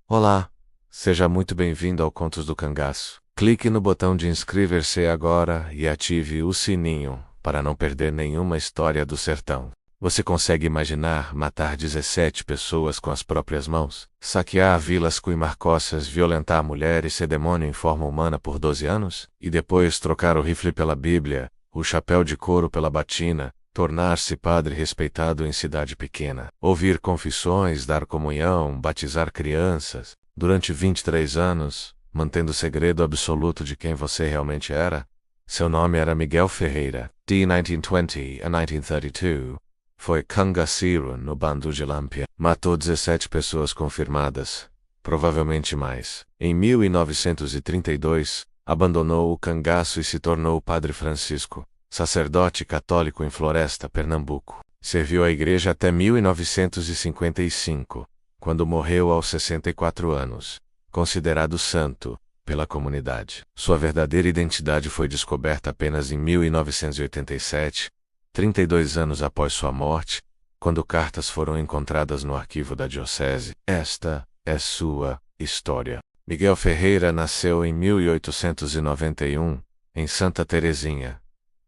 Olá, seja muito bem-vindo ao Contos do Cangaço. Clique no botão de inscrever-se agora e ative o sininho para não perder nenhuma história do sertão. Você consegue imaginar matar 17 pessoas com as próprias mãos? Saquear vilas cuimarcossas, violentar mulheres e ser demônio em forma humana por 12 anos? E depois trocar o rifle pela Bíblia, o chapéu de couro pela batina, tornar-se padre respeitado em cidade pequena, ouvir confissões, dar comunhão, batizar crianças, durante 23 anos, mantendo o segredo absoluto de quem você realmente era? Seu nome era Miguel Ferreira. De 1920 a 1932, foi cangaceiro no bando de Lampião. Matou 17 pessoas confirmadas, provavelmente mais. Em 1932, abandonou o cangaço e se tornou Padre Francisco, sacerdote católico em Floresta, Pernambuco. Serviu a igreja até 1955, quando morreu aos 64 anos, considerado santo pela comunidade. Sua verdadeira identidade foi descoberta apenas em 1987, 32 anos após sua morte, quando cartas foram encontradas no arquivo da diocese. Esta é sua história. Miguel Ferreira nasceu em 1891, em Santa Terezinha,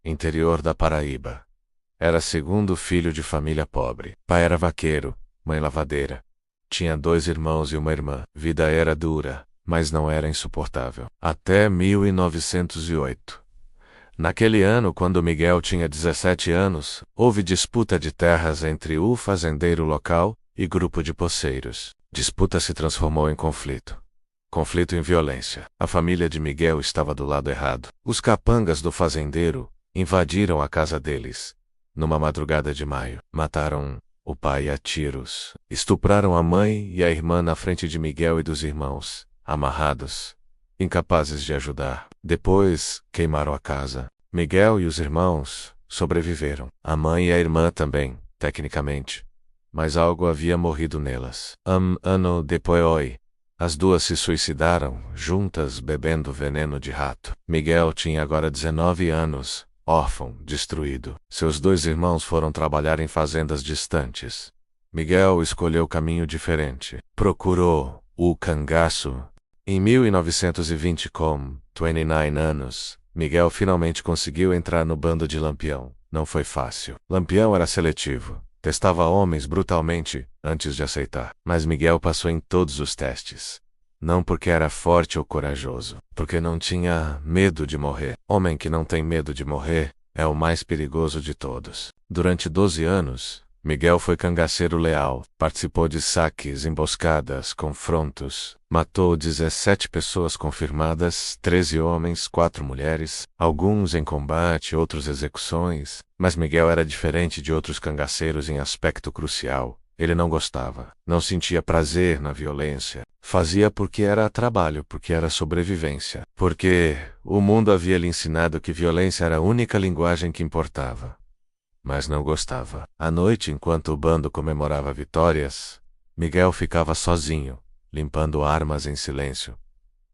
interior da Paraíba. Era segundo filho de família pobre. Pai era vaqueiro, mãe lavadeira. Tinha 2 irmãos e uma irmã. Vida era dura, mas não era insuportável. Até 1908. Naquele ano, quando Miguel tinha 17 anos, houve disputa de terras entre o fazendeiro local e grupo de poceiros. Disputa se transformou em conflito. Conflito em violência. A família de Miguel estava do lado errado. Os capangas do fazendeiro invadiram a casa deles. Numa madrugada de maio, mataram o pai a tiros. Estupraram a mãe e a irmã na frente de Miguel e dos irmãos, amarrados, incapazes de ajudar. Depois, queimaram a casa. Miguel e os irmãos sobreviveram. A mãe e a irmã também, tecnicamente. Mas algo havia morrido nelas. Ano depois, as duas se suicidaram, juntas bebendo veneno de rato. Miguel tinha agora 19 anos, órfão, destruído. Seus 2 irmãos foram trabalhar em fazendas distantes. Miguel escolheu caminho diferente. Procurou o cangaço. Em 1920, com 29 anos, Miguel finalmente conseguiu entrar no bando de Lampião. Não foi fácil. Lampião era seletivo. Testava homens brutalmente antes de aceitar. Mas Miguel passou em todos os testes. Não porque era forte ou corajoso, porque não tinha medo de morrer. Homem que não tem medo de morrer é o mais perigoso de todos. Durante 12 anos, Miguel foi cangaceiro leal, participou de saques, emboscadas, confrontos, matou 17 pessoas confirmadas, 13 homens, 4 mulheres, alguns em combate, outros execuções, mas Miguel era diferente de outros cangaceiros em aspecto crucial. Ele não gostava, não sentia prazer na violência. Fazia porque era trabalho, porque era sobrevivência. Porque o mundo havia lhe ensinado que violência era a única linguagem que importava. Mas não gostava. À noite, enquanto o bando comemorava vitórias, Miguel ficava sozinho, limpando armas em silêncio.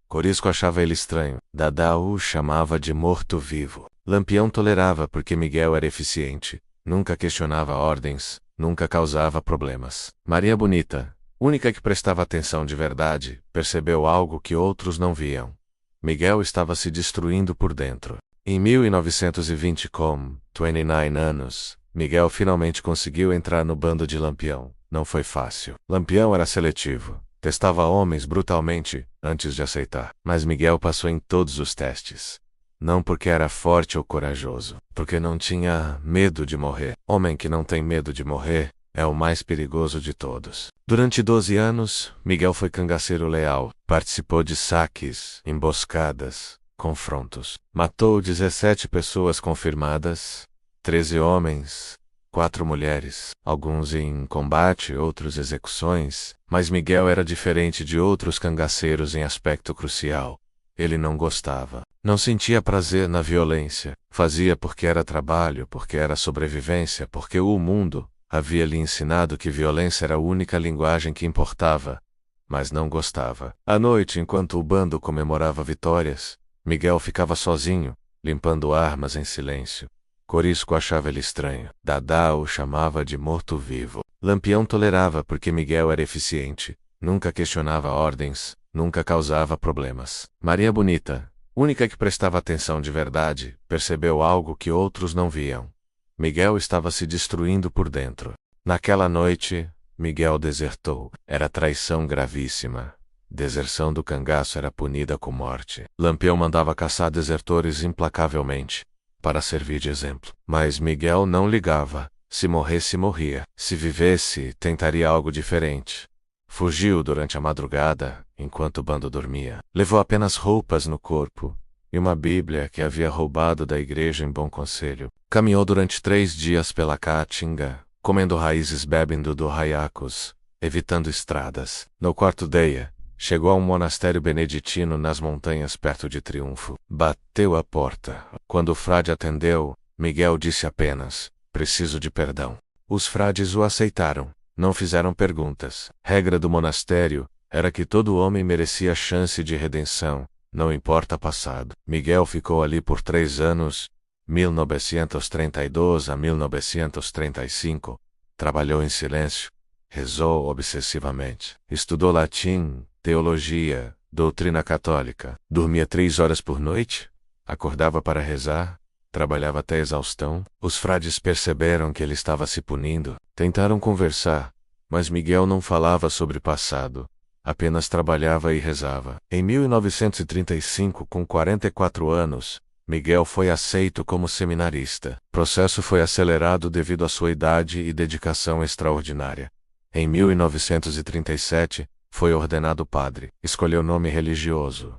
Corisco achava ele estranho. Dadá o chamava de morto-vivo. Lampião tolerava porque Miguel era eficiente, nunca questionava ordens, nunca causava problemas. Maria Bonita, única que prestava atenção de verdade, percebeu algo que outros não viam. Miguel estava se destruindo por dentro. Em 1920, com 29 anos, Miguel finalmente conseguiu entrar no bando de Lampião. Não foi fácil. Lampião era seletivo. Testava homens brutalmente antes de aceitar. Mas Miguel passou em todos os testes. Não porque era forte ou corajoso, porque não tinha medo de morrer. Homem que não tem medo de morrer é o mais perigoso de todos. Durante 12 anos, Miguel foi cangaceiro leal. Participou de saques, emboscadas, confrontos. Matou 17 pessoas confirmadas, 13 homens, 4 mulheres, alguns em combate, outros execuções, mas Miguel era diferente de outros cangaceiros em aspecto crucial. Ele não gostava. Não sentia prazer na violência. Fazia porque era trabalho, porque era sobrevivência, porque o mundo havia lhe ensinado que violência era a única linguagem que importava. Mas não gostava. À noite, enquanto o bando comemorava vitórias, Miguel ficava sozinho, limpando armas em silêncio. Corisco achava ele estranho. Dadá o chamava de morto-vivo. Lampião tolerava porque Miguel era eficiente, Nunca questionava ordens, nunca causava problemas. Maria Bonita, única que prestava atenção de verdade, percebeu algo que outros não viam. Miguel estava se destruindo por dentro. Naquela noite, Miguel desertou. Era traição gravíssima. Deserção do cangaço era punida com morte. Lampião mandava caçar desertores implacavelmente, para servir de exemplo. Mas Miguel não ligava. Se morresse, morria. Se vivesse, tentaria algo diferente. Fugiu durante a madrugada, enquanto o bando dormia. Levou apenas roupas no corpo e uma Bíblia que havia roubado da igreja em Bom Conselho. Caminhou durante 3 dias pela Caatinga, comendo raízes, bebendo do raiacos, evitando estradas. No quarto dia, chegou a um monastério beneditino nas montanhas perto de Triunfo. Bateu a porta. Quando o frade atendeu, Miguel disse apenas: "Preciso de perdão." Os frades o aceitaram. Não fizeram perguntas. Regra do monastério era que todo homem merecia chance de redenção, não importa passado. Miguel ficou ali por 3 anos, 1932 a 1935. Trabalhou em silêncio, rezou obsessivamente, estudou latim, teologia, doutrina católica, dormia 3 horas por noite, acordava para rezar, trabalhava até exaustão. Os frades perceberam que ele estava se punindo. Tentaram conversar, mas Miguel não falava sobre passado. Apenas trabalhava e rezava. Em 1935, com 44 anos, Miguel foi aceito como seminarista. O processo foi acelerado devido à sua idade e dedicação extraordinária. Em 1937, foi ordenado padre. Escolheu nome religioso: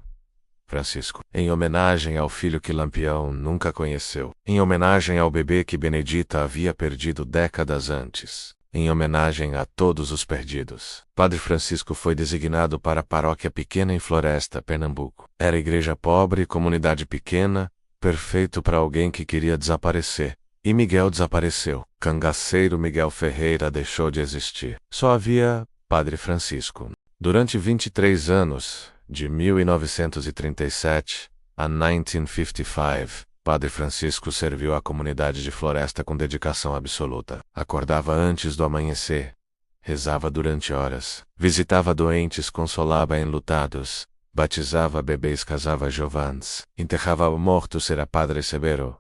Francisco, em homenagem ao filho que Lampião nunca conheceu, em homenagem ao bebê que Benedita havia perdido décadas antes, em homenagem a todos os perdidos. Padre Francisco foi designado para a paróquia pequena em Floresta, Pernambuco. Era igreja pobre, comunidade pequena, perfeito para alguém que queria desaparecer. E Miguel desapareceu. Cangaceiro Miguel Ferreira deixou de existir. Só havia Padre Francisco. Durante 23 anos, de 1937 a 1955, Padre Francisco serviu a comunidade de Floresta com dedicação absoluta. Acordava antes do amanhecer, rezava durante horas, visitava doentes, consolava enlutados, batizava bebês, casava jovens, enterrava mortos. Era padre severo,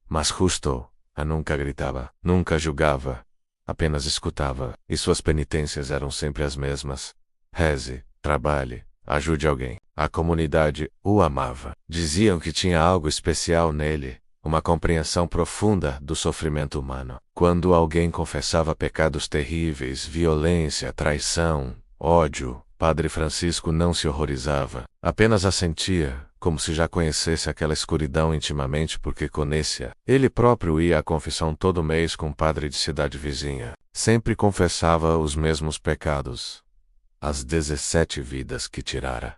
mas justo. Nunca gritava, nunca julgava, apenas escutava, e suas penitências eram sempre as mesmas: reze, trabalhe, ajude alguém. A comunidade o amava. Diziam que tinha algo especial nele, uma compreensão profunda do sofrimento humano. Quando alguém confessava pecados terríveis, violência, traição, ódio, Padre Francisco não se horrorizava, apenas assentia, como se já conhecesse aquela escuridão intimamente, porque conhecia. Ele próprio ia à confissão todo mês com um padre de cidade vizinha. Sempre confessava os mesmos pecados, as 17 vidas que tirara.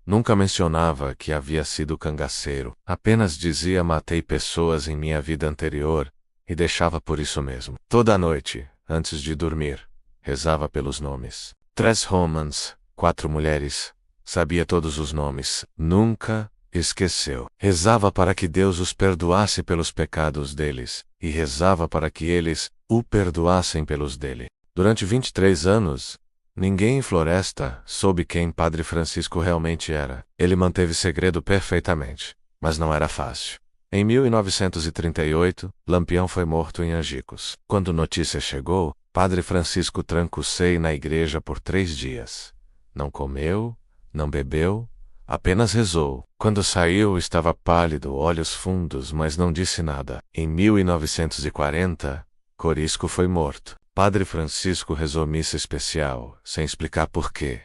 Nunca mencionava que havia sido cangaceiro. Apenas dizia: matei pessoas em minha vida anterior, e deixava por isso mesmo. Toda noite, antes de dormir, rezava pelos nomes. 3 homens, 4 mulheres. Sabia todos os nomes. Nunca esqueceu. Rezava para que Deus os perdoasse pelos pecados deles, e rezava para que eles o perdoassem pelos dele. Durante 23 anos, ninguém em Floresta soube quem Padre Francisco realmente era. Ele manteve segredo perfeitamente, mas não era fácil. Em 1938, Lampião foi morto em Angicos. Quando notícia chegou, Padre Francisco trancou-se na igreja por 3 dias. Não comeu, não bebeu, apenas rezou. Quando saiu, estava pálido, olhos fundos, mas não disse nada. Em 1940, Corisco foi morto. Padre Francisco rezou missa especial, sem explicar porquê.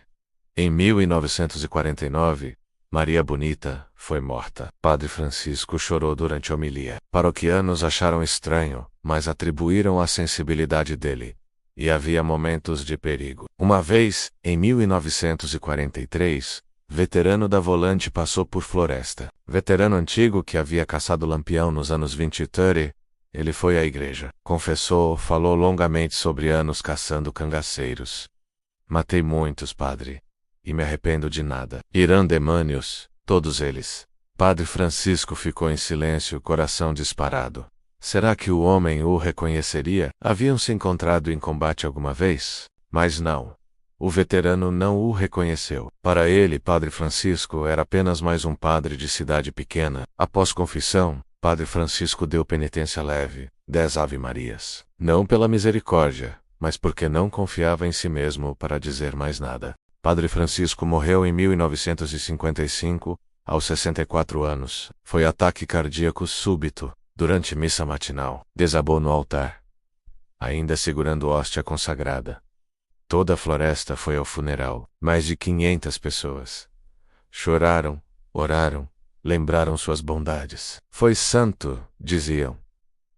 Em 1949, Maria Bonita foi morta. Padre Francisco chorou durante a homilia. Paroquianos acharam estranho, mas atribuíram a sensibilidade dele. E havia momentos de perigo. Uma vez, em 1943, veterano da Volante passou por Floresta. Veterano antigo que havia caçado Lampião nos anos 20 e 30, ele foi à igreja. Confessou, falou longamente sobre anos caçando cangaceiros. Matei muitos, padre, e me arrependo de nada. Irã demônios, todos eles. Padre Francisco ficou em silêncio, coração disparado. Será que o homem o reconheceria? Haviam se encontrado em combate alguma vez? Mas não. O veterano não o reconheceu. Para ele, Padre Francisco era apenas mais um padre de cidade pequena. Após confissão, Padre Francisco deu penitência leve, 10 Ave-Marias. Não pela misericórdia, mas porque não confiava em si mesmo para dizer mais nada. Padre Francisco morreu em 1955, aos 64 anos. Foi ataque cardíaco súbito, durante missa matinal. Desabou no altar, ainda segurando hóstia consagrada. Toda a floresta foi ao funeral. Mais de 500 pessoas. Choraram, oraram, lembraram suas bondades. Foi santo, diziam.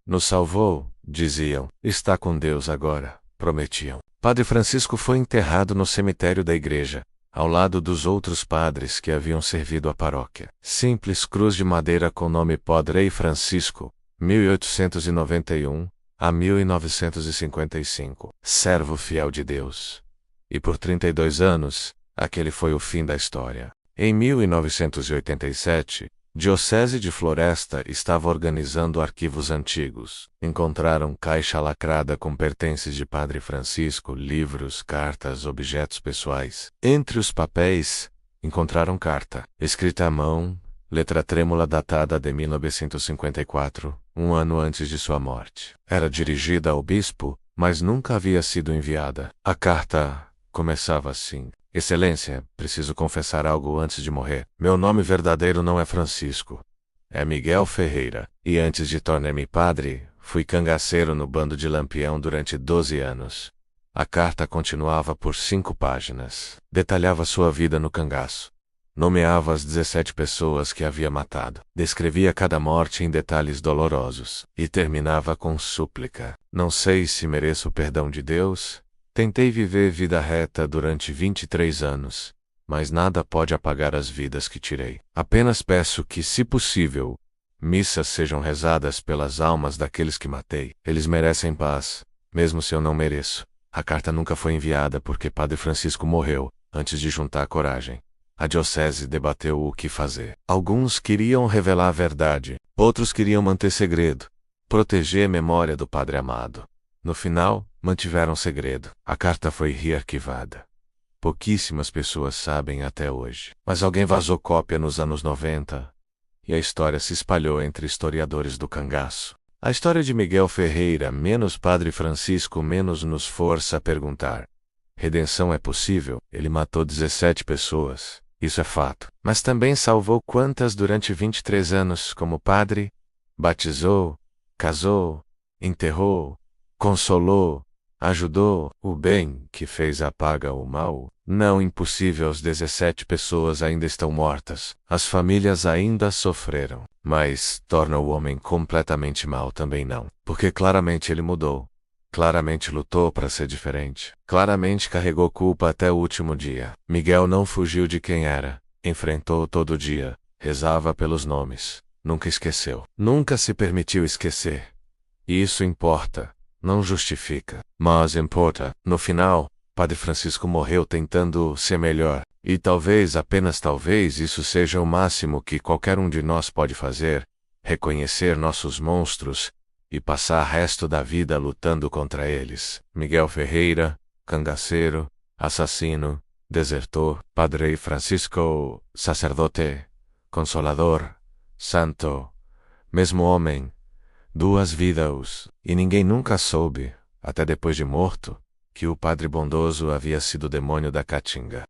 Nos salvou, diziam. Está com Deus agora, prometiam. Padre Francisco foi enterrado no cemitério da igreja, ao lado dos outros padres que haviam servido a paróquia. Simples cruz de madeira com nome Padre Francisco, 1891 a 1955. Servo fiel de Deus. E por 32 anos, aquele foi o fim da história. Em 1987, Diocese de Floresta estava organizando arquivos antigos. Encontraram caixa lacrada com pertences de Padre Francisco, livros, cartas, objetos pessoais. Entre os papéis, encontraram carta, escrita à mão, letra trêmula datada de 1954, um ano antes de sua morte. Era dirigida ao bispo, mas nunca havia sido enviada. A carta começava assim: Excelência, preciso confessar algo antes de morrer. Meu nome verdadeiro não é Francisco. É Miguel Ferreira. E antes de tornar-me padre, fui cangaceiro no bando de Lampião durante 12 anos. A carta continuava por 5 páginas. Detalhava sua vida no cangaço. Nomeava as 17 pessoas que havia matado. Descrevia cada morte em detalhes dolorosos. E terminava com súplica. Não sei se mereço o perdão de Deus. Tentei viver vida reta durante 23 anos, mas nada pode apagar as vidas que tirei. Apenas peço que, se possível, missas sejam rezadas pelas almas daqueles que matei. Eles merecem paz, mesmo se eu não mereço. A carta nunca foi enviada porque Padre Francisco morreu, antes de juntar coragem. A diocese debateu o que fazer. Alguns queriam revelar a verdade, outros queriam manter segredo, proteger a memória do Padre amado. No final, mantiveram segredo. A carta foi rearquivada. Pouquíssimas pessoas sabem até hoje. Mas alguém vazou cópia nos anos 90, e a história se espalhou entre historiadores do cangaço. A história de Miguel Ferreira menos Padre Francisco menos nos força a perguntar. Redenção é possível? Ele matou 17 pessoas. Isso é fato. Mas também salvou quantas durante 23 anos como padre? Batizou, casou, enterrou, consolou, ajudou. O bem que fez apaga o mal. Não impossível, as 17 pessoas ainda estão mortas. As famílias ainda sofreram. Mas torna o homem completamente mau também não. Porque claramente ele mudou. Claramente lutou para ser diferente. Claramente carregou culpa até o último dia. Miguel não fugiu de quem era. Enfrentou todo dia. Rezava pelos nomes. Nunca esqueceu. Nunca se permitiu esquecer. E isso importa. Não justifica, mas importa. No final, Padre Francisco morreu tentando ser melhor. E talvez, apenas talvez, isso seja o máximo que qualquer um de nós pode fazer: reconhecer nossos monstros e passar o resto da vida lutando contra eles. Miguel Ferreira, cangaceiro, assassino, desertor. Padre Francisco, sacerdote, consolador, santo, mesmo homem. 2 vidas, e ninguém nunca soube, até depois de morto, que o padre bondoso havia sido o demônio da Caatinga.